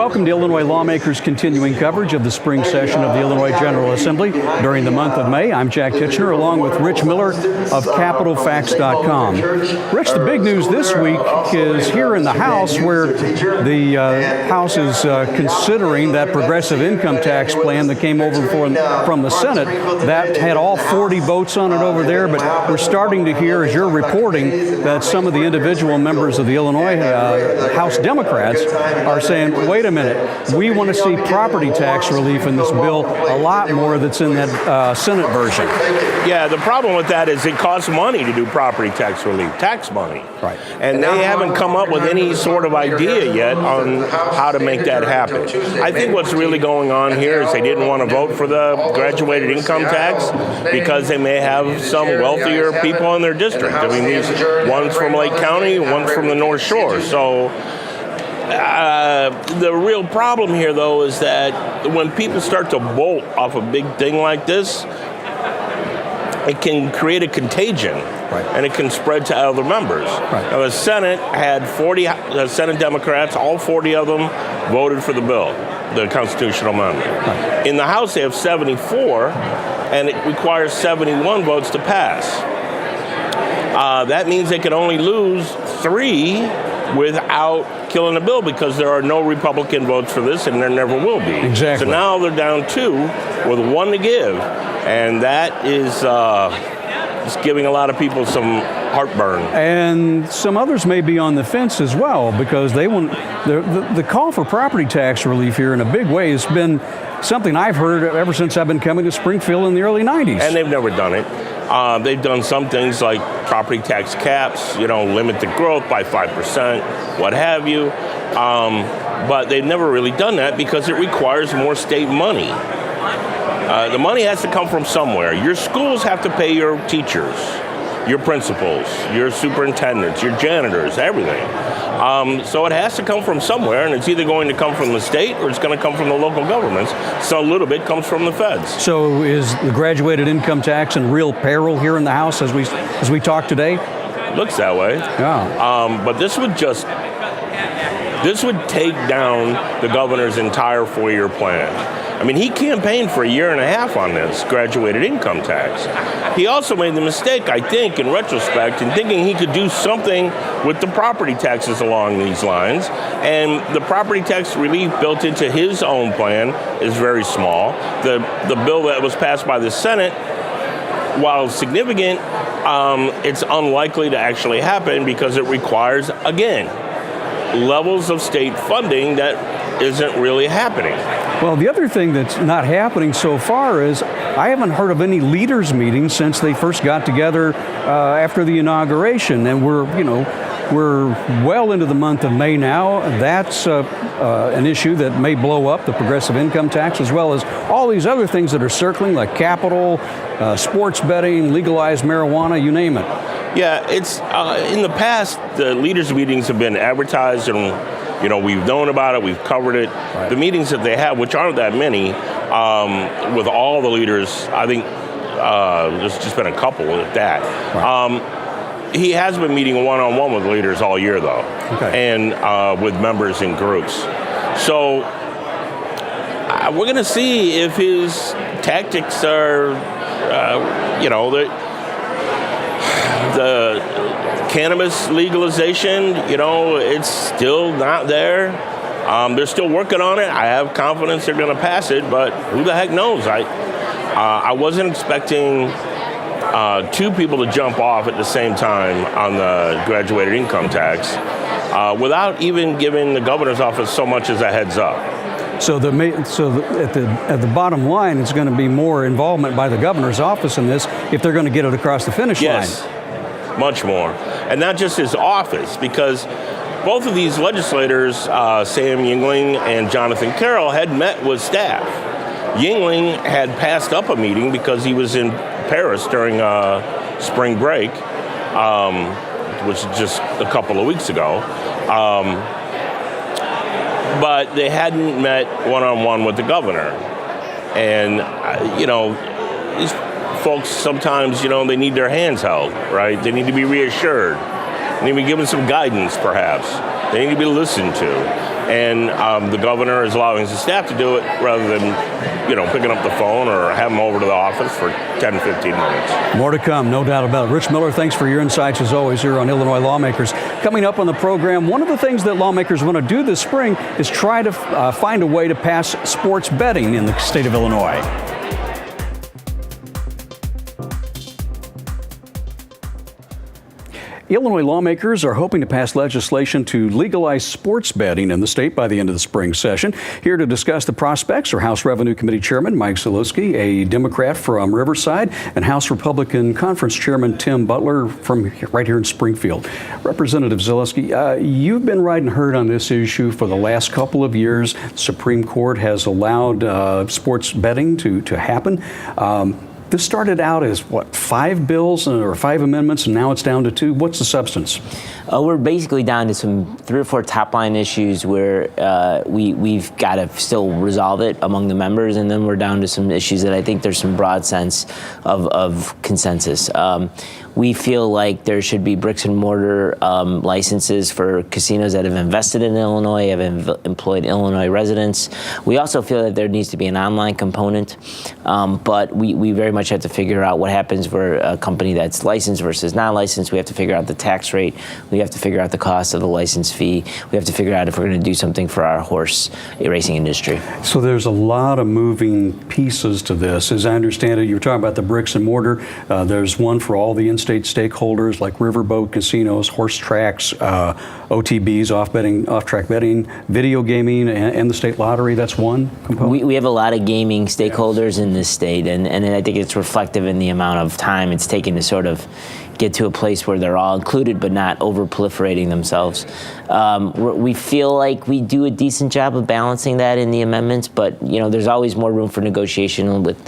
welcome to Illinois Lawmakers' continuing coverage of the spring session of the Illinois General Assembly during the month of May. I'm Jack Kitchener, along with Rich Miller of CapitalFacts.com. Rich, the big news this week is here in the House, where the House is considering that progressive income tax plan that came over from the Senate. That had all 40 votes on it over there, but we're starting to hear, as you're reporting, that some of the individual members of the Illinois House Democrats are saying, wait a minute, we want to see property tax relief in this bill a lot more that's in that Senate version. Yeah, the problem with that is it costs money to do property tax relief, tax money. Right. And they haven't come up with any sort of idea yet on how to make that happen. I think what's really going on here is they didn't want to vote for the graduated income tax because they may have some wealthier people in their district. I mean, one's from Lake County, one's from the North Shore. So the real problem here, though, is that when people start to bolt off a big thing like this, it can create a contagion, right, and it can spread to other members. Right. Now, the Senate had 40 Senate Democrats, all 40 of them voted for the bill, the constitutional amendment. Right. In the House, they have 74, and it requires 71 votes to pass. That means they can only lose 3 without killing the bill, because there are no Republican votes for this, and there never will be. Exactly. So now they're down 2 with 1 to give, and that is just giving a lot of people some heartburn. And some others may be on the fence as well, because they want the call for property tax relief here in a big way has been something I've heard ever since I've been coming to Springfield in the early 90s. And they've never done it. They've done some things like property tax caps, limit the growth by 5%, what have you. But they've never really done that because it requires more state money. The money has to come from somewhere. Your schools have to pay your teachers, your principals, your superintendents, your janitors, everything. So it has to come from somewhere, and it's either going to come from the state or it's going to come from the local governments. So a little bit comes from the feds. So is the graduated income tax in real peril here in the House as we talk today? Looks that way. Yeah. But this would take down the governor's entire 4-year plan. I mean, he campaigned for 1.5 years on this graduated income tax. He also made the mistake, I think, in retrospect, in thinking he could do something with the property taxes along these lines. And the property tax relief built into his own plan is very small. The bill that was passed by the Senate, while significant, it's unlikely to actually happen because it requires, again, levels of state funding that isn't really happening. Well, the other thing that's not happening so far is I haven't heard of any leaders meetings since they first got together after the inauguration, and we're well into the month of May now. That's an issue that may blow up, the progressive income tax, as well as all these other things that are circling, like capital, sports betting, legalized marijuana, you name it. Yeah, it's in the past, the leaders' meetings have been advertised, and we've known about it, we've covered it. Right. The meetings that they have, which aren't that many, with all the leaders, I think there's just been a couple at that. Right. He has been meeting one-on-one with leaders all year, though, okay, and with members in groups. So we're going to see if his tactics are, the cannabis legalization, it's still not there. They're still working on it. I have confidence they're going to pass it, but who the heck knows? I wasn't expecting 2 people to jump off at the same time on the graduated income tax without even giving the governor's office so much as a heads up. So at the bottom line, it's going to be more involvement by the governor's office in this if they're going to get it across the finish line. Yes, much more. And not just his office, because both of these legislators, Sam Yingling and Jonathan Carroll, had met with staff. Yingling had passed up a meeting because he was in Paris during spring break, which was just a couple of weeks ago. But they hadn't met one-on-one with the governor. And, these folks sometimes, they need their hands held, right? They need to be reassured. They need to be given some guidance, perhaps. They need to be listened to. And the governor is allowing his staff to do it rather than, picking up the phone or have them over to the office for 10, 15 minutes. More to come, no doubt about it. Rich Miller, thanks for your insights as always here on Illinois Lawmakers. Coming up on the program, one of the things that lawmakers want to do this spring is try to find a way to pass sports betting in the state of Illinois. Illinois lawmakers are hoping to pass legislation to legalize sports betting in the state by the end of the spring session. Here to discuss the prospects are House Revenue Committee Chairman Mike Zalewski, a Democrat from Riverside, and House Republican Conference Chairman Tim Butler from right here in Springfield. Representative Zalewski, you've been riding herd on this issue for the last couple of years. The Supreme Court has allowed sports betting to happen. This started out as, 5 bills or 5 amendments, and now it's down to 2. What's the substance? We're basically down to some 3 or 4 top-line issues where we've got to still resolve it among the members, and then we're down to some issues that I think there's some broad sense of consensus. We feel like there should be bricks and mortar licenses for casinos that have invested in Illinois, have employed Illinois residents. We also feel that there needs to be an online component, but we very much have to figure out what happens for a company that's licensed versus non-licensed. We have to figure out the tax rate. We have to figure out the cost of the license fee. We have to figure out if we're going to do something for our horse racing industry. So there's a lot of moving pieces to this. As I understand it, you were talking about the bricks and mortar. There's one for all the in-state stakeholders like riverboat casinos, horse tracks, OTBs, off-track betting, video gaming, and the state lottery. That's one component? We have a lot of gaming stakeholders in this state, and I think it's reflective in the amount of time it's taken to sort of get to a place where they're all included but not over-proliferating themselves. We feel like we do a decent job of balancing that in the amendments, but there's always more room for negotiation with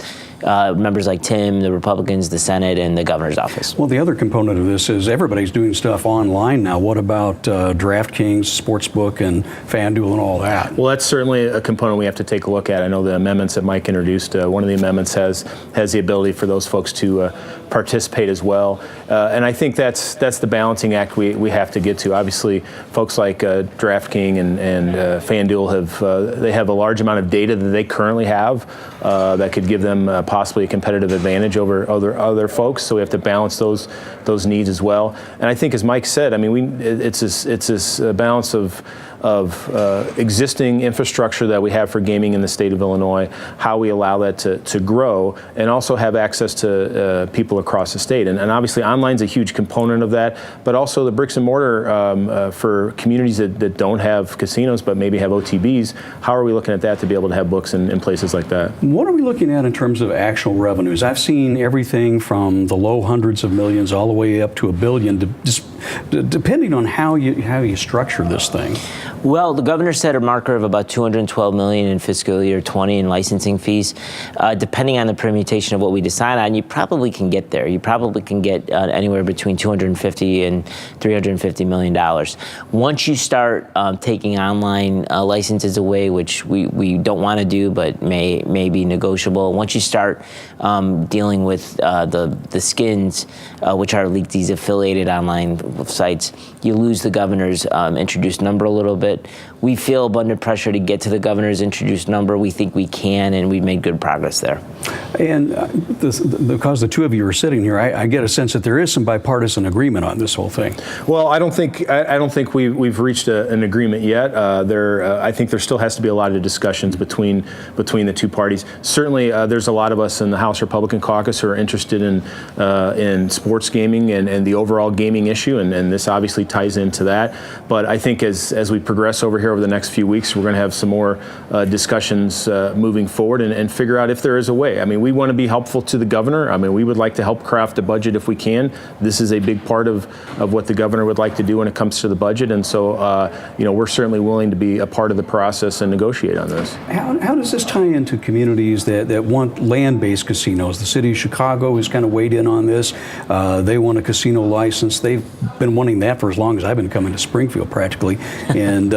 members like Tim, the Republicans, the Senate, and the governor's office. Well, the other component of this is everybody's doing stuff online now. What about DraftKings, Sportsbook, and FanDuel and all that? Well, that's certainly a component we have to take a look at. I know the amendments that Mike introduced, one of the amendments has the ability for those folks to participate as well. And I think that's the balancing act we have to get to. Obviously, folks like DraftKings and FanDuel have a large amount of data that they currently have that could give them possibly a competitive advantage over other folks. So we have to balance those needs as well. And I think, as Mike said, I mean, it's this balance of existing infrastructure that we have for gaming in the state of Illinois, how we allow that to grow, and also have access to people across the state. And obviously online's a huge component of that, but also the bricks and mortar for communities that don't have casinos but maybe have OTBs. How are we looking at that to be able to have books in places like that? What are we looking at in terms of actual revenues? I've seen everything from the low hundreds of millions all the way up to $1 billion, depending on how you structure this thing. Well, the governor set a marker of about $212 million in fiscal year 20 in licensing fees. Depending on the permutation of what we decide on, you probably can get there. You probably can get anywhere between $250 and $350 million. Once you start taking online licenses away, which we don't want to do, but may be negotiable. Once you start dealing with the skins, which are like these affiliated online sites, you lose the governor's introduced number a little bit. We feel under pressure to get to the governor's introduced number. We think we can, and we've made good progress there. And because the two of you are sitting here, I get a sense that there is some bipartisan agreement on this whole thing. Well, I don't think we've reached an agreement yet. I think there still has to be a lot of discussions between the two parties. Certainly, there's a lot of us in the House Republican caucus who are interested in sports gaming and the overall gaming issue, and this obviously ties into that. But I think as we progress over here over the next few weeks, we're going to have some more discussions moving forward and figure out if there is a way. I mean, we want to be helpful to the governor. I mean, we would like to help craft a budget if we can. This is a big part of what the governor would like to do when it comes to the budget, and so we're certainly willing to be a part of the process and negotiate on this. How does this tie into communities that want land-based casinos? The city of Chicago has kind of weighed in on this. They want a casino license. They've been wanting that for as long as I've been coming to Springfield, practically. And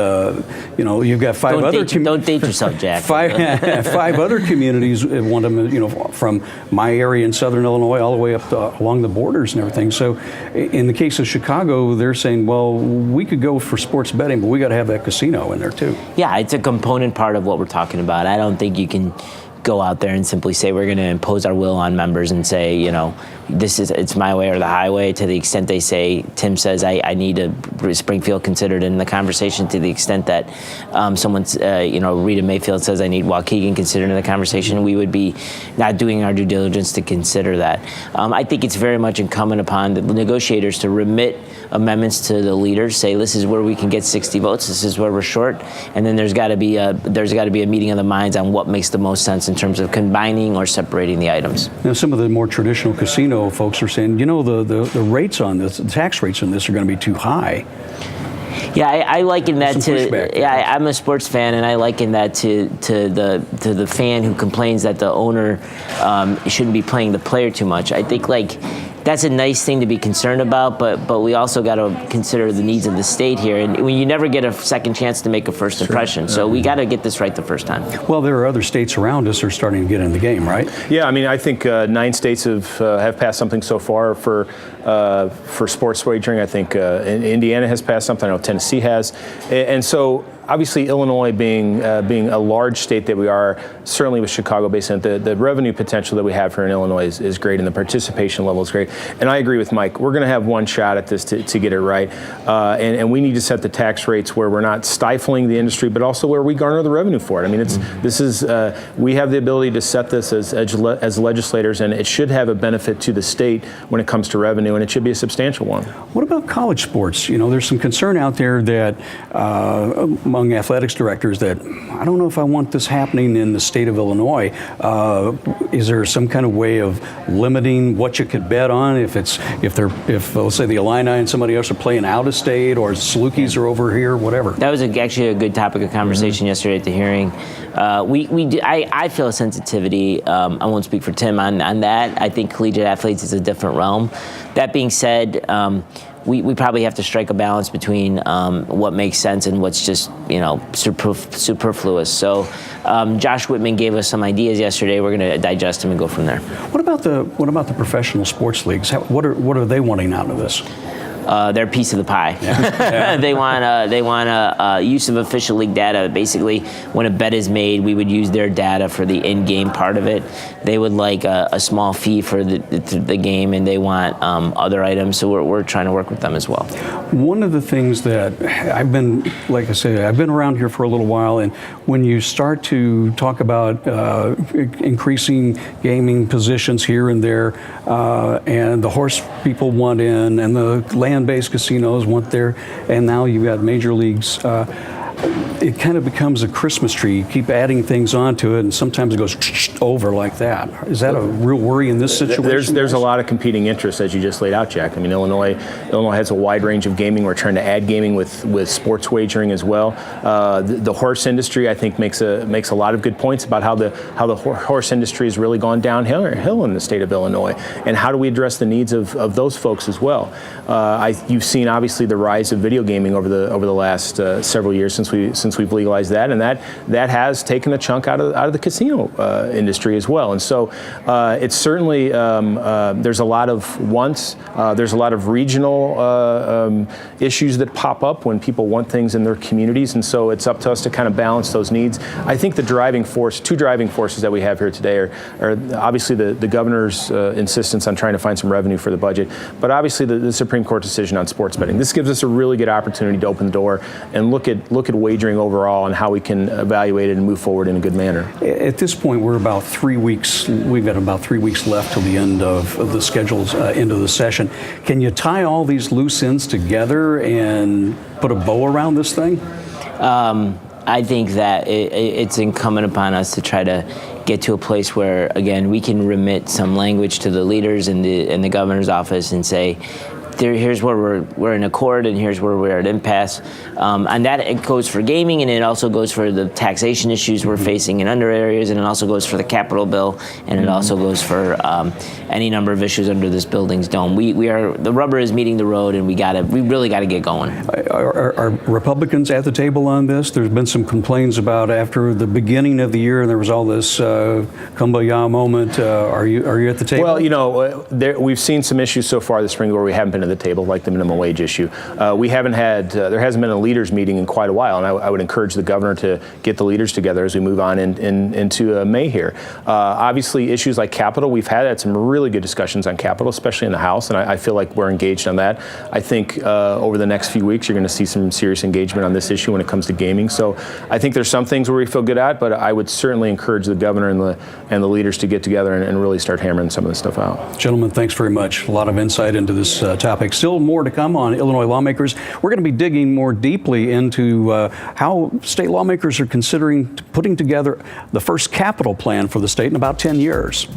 you've got five other. Don't date yourself, Jack. Five other communities want them, from my area in Southern Illinois all the way up along the borders and everything. So, in the case of Chicago, they're saying, well, we could go for sports betting, but we got to have that casino in there too. Yeah, it's a component part of what we're talking about. I don't think you can go out there and simply say we're going to impose our will on members and say, it's my way or the highway. To the extent they say, Tim says, I need a Springfield considered in the conversation. To the extent that someone's, Rita Mayfield says I need Waukegan considered in the conversation, we would be not doing our due diligence to consider that. I think it's very much incumbent upon the negotiators to remit amendments to the leaders, say this is where we can get 60 votes, this is where we're short, and then there's got to be a meeting of the minds on what makes the most sense in terms of combining or separating the items. Now, some of the more traditional casino folks are saying, the rates on this, the tax rates on this are going to be too high. Yeah, I liken that to. Yeah, I'm a sports fan, and I liken that to the fan who complains that the owner shouldn't be playing the player too much. I think that's a nice thing to be concerned about, but we also got to consider the needs of the state here. And when you never get a second chance to make a first impression, so we got to get this right the first time. Well, there are other states around us that are starting to get in the game, right? Yeah, I think 9 states have passed something so far for sports wagering. I think Indiana has passed something. I know Tennessee has, and so. Obviously, Illinois being a large state that we are, certainly with Chicago based on the revenue potential that we have here in Illinois is great, and the participation level is great. And I agree with Mike. We're going to have one shot at this to get it right, and we need to set the tax rates where we're not stifling the industry, but also where we garner the revenue for it. We have the ability to set this as legislators, and it should have a benefit to the state when it comes to revenue, and it should be a substantial one. What about college sports? There's some concern out there that among athletics directors that I don't know if I want this happening in the state of Illinois. Is there some kind of way of limiting what you could bet on if let's say the Illini and somebody else are playing out of state, or Salukis are over here, whatever? That was actually a good topic of conversation yesterday at the hearing. I feel a sensitivity. I won't speak for Tim on that. I think collegiate athletes is a different realm. That being said, we probably have to strike a balance between what makes sense and what's just superfluous. So Josh Whitman gave us some ideas yesterday. We're going to digest them and go from there. What about the professional sports leagues? What are they wanting out of this? Their piece of the pie. Yeah. They want a use of official league data. Basically, when a bet is made, we would use their data for the in-game part of it. They would like a small fee for the game, and they want other items. So we're trying to work with them as well. One of the things that I've been around here for a little while, and when you start to talk about increasing gaming positions here and there, and the horse people want in, and the land-based casinos want there, and now you've got major leagues. It kind of becomes a Christmas tree. You keep adding things onto it, and sometimes it goes over like that. Is that a real worry in this situation? There's a lot of competing interests, as you just laid out, Jack. Illinois has a wide range of gaming. We're trying to add gaming with sports wagering as well. The horse industry, I think, makes a lot of good points about how the horse industry has really gone downhill in the state of Illinois, and how do we address the needs of those folks as well. You've seen obviously the rise of video gaming over the last several years since we've legalized that, and that has taken a chunk out of the casino industry as well. And so it's certainly there's a lot of wants. There's a lot of regional issues that pop up when people want things in their communities, and so it's up to us to kind of balance those needs. I think two driving forces that we have here today are obviously the governor's insistence on trying to find some revenue for the budget, but obviously the Supreme Court decision on sports betting. This gives us a really good opportunity to open the door and look at wagering overall and how we can evaluate it and move forward in a good manner. At this point, we're about 3 weeks. We've got about 3 weeks left till the end of the scheduled end of the session. Can you tie all these loose ends together and put a bow around this thing? I think that it's incumbent upon us to try to get to a place where, again, we can remit some language to the leaders in the governor's office and say, here's where we're in accord, and here's where we're at impasse. And that it goes for gaming, and it also goes for the taxation issues we're facing in other areas, and it also goes for the capital bill, and it also goes for any number of issues under this building's dome. The rubber is meeting the road, and we really got to get going. Are Republicans at the table on this? There's been some complaints about after the beginning of the year, there was all this kumbaya moment. Are you at the table? Well, we've seen some issues so far this spring where we haven't been at the table, like the minimum wage issue. We haven't had, there hasn't been a leaders meeting in quite a while, and I would encourage the governor to get the leaders together as we move on into May here. Obviously, issues like capital, we've had some really good discussions on capital, especially in the House, and I feel like we're engaged on that. I think over the next few weeks, you're going to see some serious engagement on this issue when it comes to gaming. So I think there's some things where we feel good at, but I would certainly encourage the governor and the leaders to get together and really start hammering some of this stuff out. Gentlemen, thanks very much. A lot of insight into this topic. Still more to come on Illinois Lawmakers. We're going to be digging more deeply into how state lawmakers are considering putting together the first capital plan for the state in about 10 years.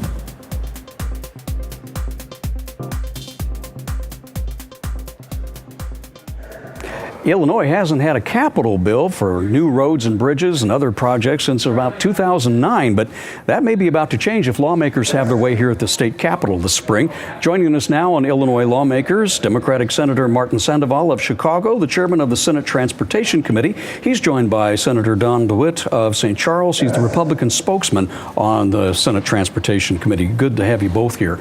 Illinois hasn't had a capital bill for new roads and bridges and other projects since about 2009, but that may be about to change if lawmakers have their way here at the state capitol this spring. Joining us now on Illinois Lawmakers, Democratic Senator Martin Sandoval of Chicago, the chairman of the Senate Transportation Committee. He's joined by Senator DeWitte of St. Charles. He's the Republican spokesman on the Senate Transportation Committee. Good to have you both here.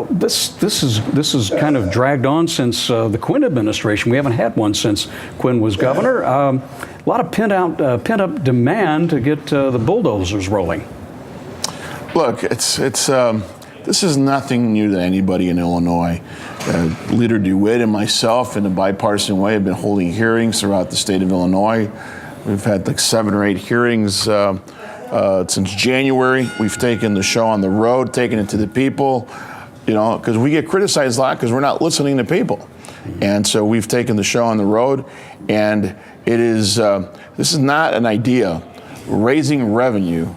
This is kind of dragged on since the Quinn administration. We haven't had one since Quinn was governor. A lot of pent-up demand to get the bulldozers rolling. Look, this is nothing new to anybody in Illinois. Leader DeWitte and myself, in a bipartisan way, have been holding hearings throughout the state of Illinois. We've had like 7 or 8 hearings since January. We've taken the show on the road, taken it to the people, because we get criticized a lot because we're not listening to people. And so we've taken the show on the road, and this is not an idea. Raising revenue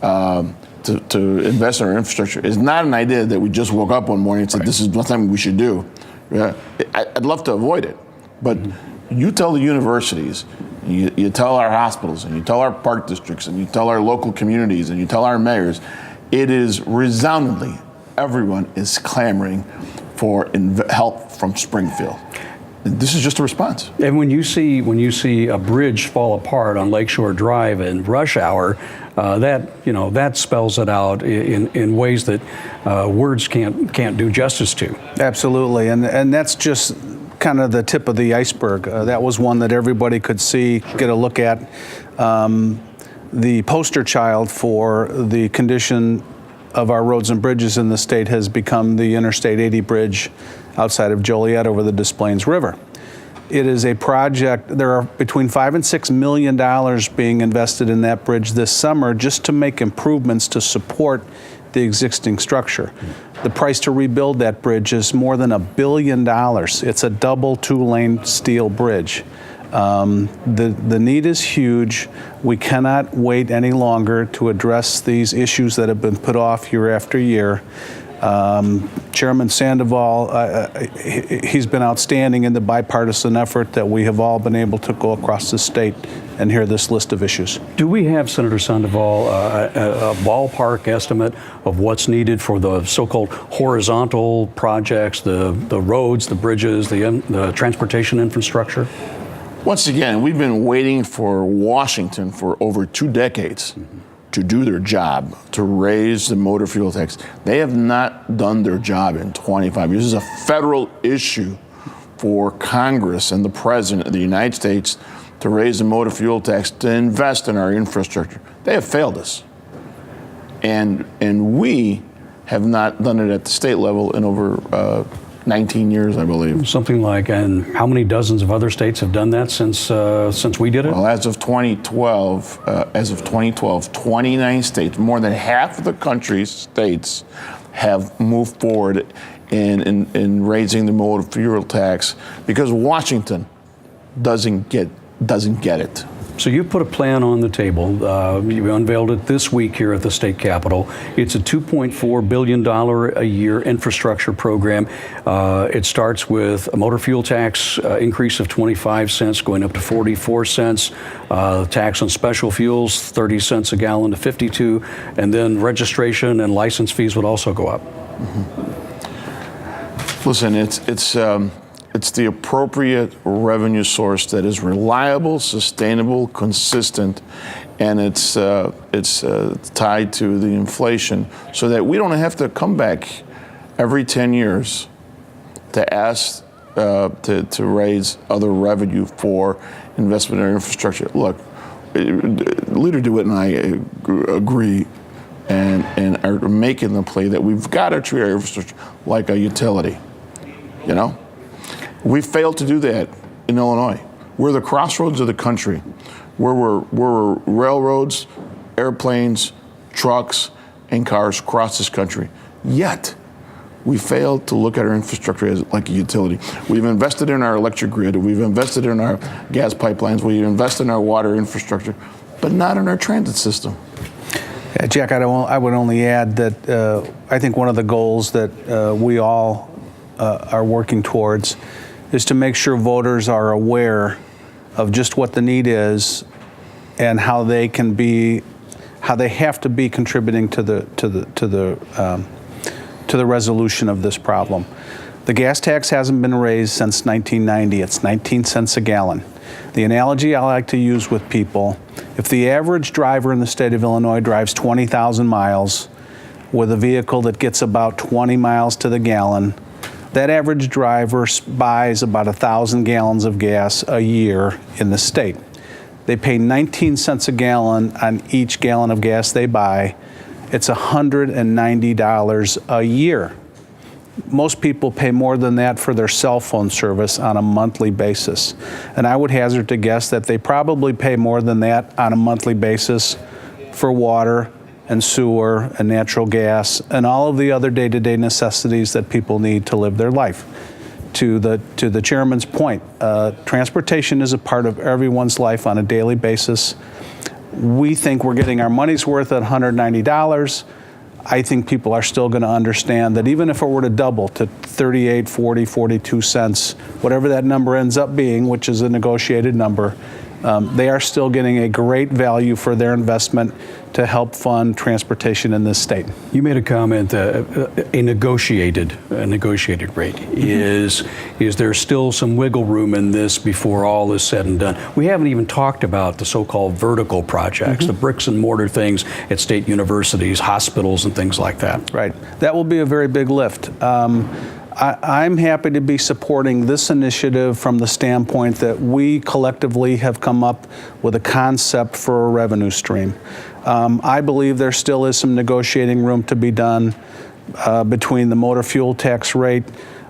to invest in our infrastructure is not an idea that we just woke up one morning and said, this is something we should do. I'd love to avoid it, but you tell the universities, you tell our hospitals, and you tell our park districts, and you tell our local communities, and you tell our mayors, it is resoundingly, everyone is clamoring for help from Springfield. This is just a response. And when you see a bridge fall apart on Lakeshore Drive in rush hour, that spells it out in ways that words can't do justice to. Absolutely, and that's just kind of the tip of the iceberg. That was one that everybody could see, get a look at. The poster child for the condition of our roads and bridges in the state has become the Interstate 80 bridge outside of Joliet over the Des Plaines River. It is a project, there are between $5 and $6 million being invested in that bridge this summer just to make improvements to support the existing structure. The price to rebuild that bridge is more than $1 billion. It's a double 2-lane steel bridge. The need is huge. We cannot wait any longer to address these issues that have been put off year after year. Chairman Sandoval, he's been outstanding in the bipartisan effort that we have all been able to go across the state and hear this list of issues. Do we have, Senator Sandoval, a ballpark estimate of what's needed for the so-called horizontal projects, the roads, the bridges, the transportation infrastructure? Once again, we've been waiting for Washington for over 2 decades to do their job, to raise the motor fuel tax. They have not done their job in 25 years. This is a federal issue for Congress and the President of the United States to raise the motor fuel tax, to invest in our infrastructure. They have failed us. And we have not done it at the state level in over 19 years, I believe. Something like, and how many dozens of other states have done that since we did it? Well, as of 2012, 29 states, more than half of the country's states, have moved forward in raising the motor fuel tax because Washington doesn't get it. So you put a plan on the table. You unveiled it this week here at the state capitol. It's a $2.4 billion a year infrastructure program. It starts with a motor fuel tax increase of 25 cents going up to 44 cents. Tax on special fuels, 30 cents a gallon to 52. And then registration and license fees would also go up. Listen, it's the appropriate revenue source that is reliable, sustainable, consistent, and it's tied to the inflation, so that we don't have to come back every 10 years to ask to raise other revenue for investment in our infrastructure. Look, Leader DeWitte and I agree and are making the play that we've got to treat our infrastructure like a utility. You know? We failed to do that in Illinois. We're the crossroads of the country, where we're railroads, airplanes, trucks, and cars across this country. Yet, we failed to look at our infrastructure as like a utility. We've invested in our electric grid, we've invested in our gas pipelines, we've invested in our water infrastructure, but not in our transit system. Yeah, Jack, I would only add that I think one of the goals that we all are working towards is to make sure voters are aware of just what the need is and how they have to be contributing to the resolution of this problem. The gas tax hasn't been raised since 1990. It's 19 cents a gallon. The analogy I like to use with people, if the average driver in the state of Illinois drives 20,000 miles with a vehicle that gets about 20 miles to the gallon, that average driver buys about 1,000 gallons of gas a year in the state. They pay 19 cents a gallon on each gallon of gas they buy. It's $190 a year. Most people pay more than that for their cell phone service on a monthly basis. And I would hazard to guess that they probably pay more than that on a monthly basis for water and sewer and natural gas and all of the other day-to-day necessities that people need to live their life. To the chairman's point, transportation is a part of everyone's life on a daily basis. We think we're getting our money's worth at $190. I think people are still going to understand that even if it were to double to 38, 40, 42 cents, whatever that number ends up being, which is a negotiated number, they are still getting a great value for their investment to help fund transportation in this state. You made a comment that a negotiated rate. Is there still some wiggle room in this before all is said and done? We haven't even talked about the so-called vertical projects, the bricks and mortar things at state universities, hospitals, and things like that. Right. That will be a very big lift. I'm happy to be supporting this initiative from the standpoint that we collectively have come up with a concept for a revenue stream. I believe there still is some negotiating room to be done between the motor fuel tax rate.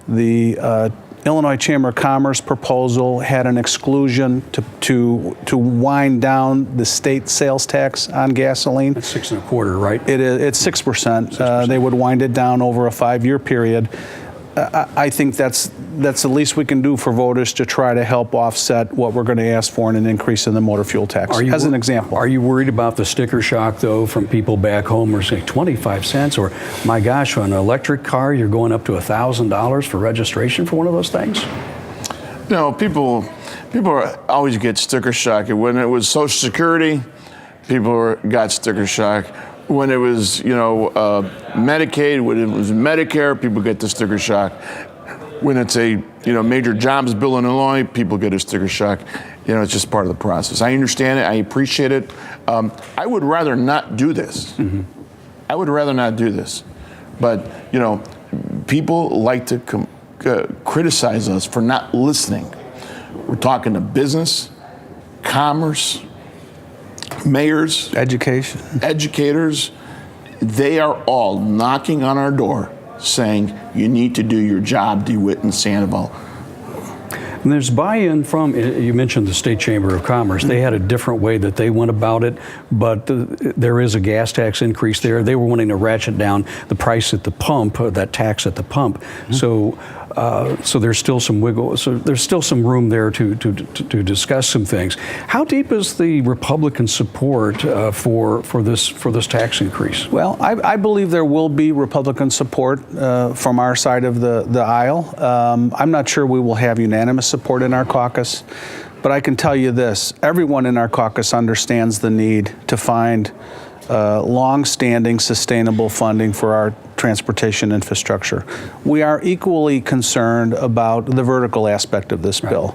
The Illinois Chamber of Commerce proposal had an exclusion to wind down the state sales tax on gasoline. That's 6 1/4, right? It's 6%. They would wind it down over a 5-year period. I think that's the least we can do for voters to try to help offset what we're going to ask for in an increase in the motor fuel tax, as an example. Are you worried about the sticker shock, though, from people back home who are saying 25 cents? Or, my gosh, on an electric car, you're going up to $1,000 for registration for one of those things? No, people always get sticker shock. When it was Social Security, people got sticker shock. When it was, Medicaid, when it was Medicare, people get the sticker shock. When it's a, major jobs bill in Illinois, people get a sticker shock. It's just part of the process. I understand it. I appreciate it. I would rather not do this. I would rather not do this. But, people like to criticize us for not listening. We're talking to business, commerce, mayors, educators, they are all knocking on our door saying, you need to do your job, DeWitte and Sandoval. And there's buy-in from, you mentioned the State Chamber of Commerce. They had a different way that they went about it, but there is a gas tax increase there. They were wanting to ratchet down the price at the pump, that tax at the pump. So So there's still some wiggle. So there's still some room there to discuss some things. How deep is the Republican support for this tax increase? Well, I believe there will be Republican support from our side of the aisle. I'm not sure we will have unanimous support in our caucus, but I can tell you this: everyone in our caucus understands the need to find long-standing, sustainable funding for our transportation infrastructure. We are equally concerned about the vertical aspect of this bill.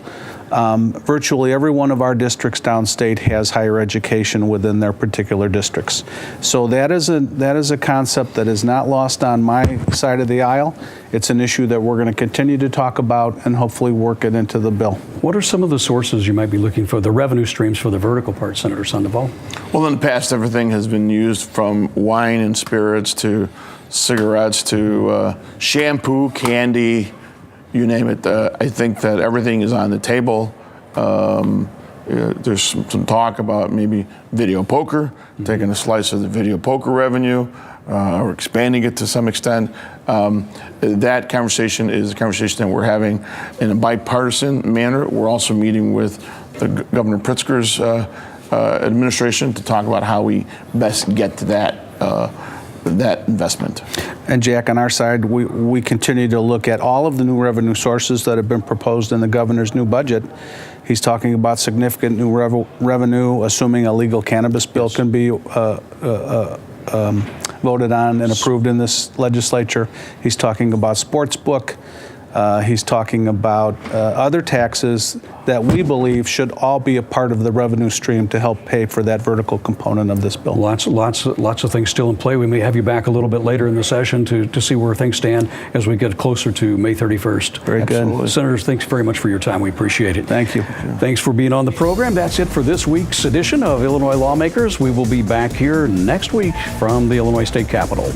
Virtually every one of our districts downstate has higher education within their particular districts. So that is a concept that is not lost on my side of the aisle. It's an issue that we're going to continue to talk about and hopefully work it into the bill. What are some of the sources you might be looking for, the revenue streams for the vertical part, Senator Sandoval? Well, in the past, everything has been used from wine and spirits to cigarettes to shampoo, candy, you name it. I think that everything is on the table. There's some talk about maybe video poker, taking a slice of the video poker revenue, or expanding it to some extent. That conversation is a conversation that we're having in a bipartisan manner. We're also meeting with Governor Pritzker's administration to talk about how we best get to that investment. And Jack, on our side, we continue to look at all of the new revenue sources that have been proposed in the governor's new budget. He's talking about significant new revenue, assuming a legal cannabis bill can be voted on and approved in this legislature. He's talking about sports book. He's talking about other taxes that we believe should all be a part of the revenue stream to help pay for that vertical component of this bill. Lots of things still in play. We may have you back a little bit later in the session to see where things stand as we get closer to May 31st. Very good. Senators, thanks very much for your time. We appreciate it. Thank you. Thanks for being on the program. That's it for this week's edition of Illinois Lawmakers. We will be back here next week from the Illinois State Capitol.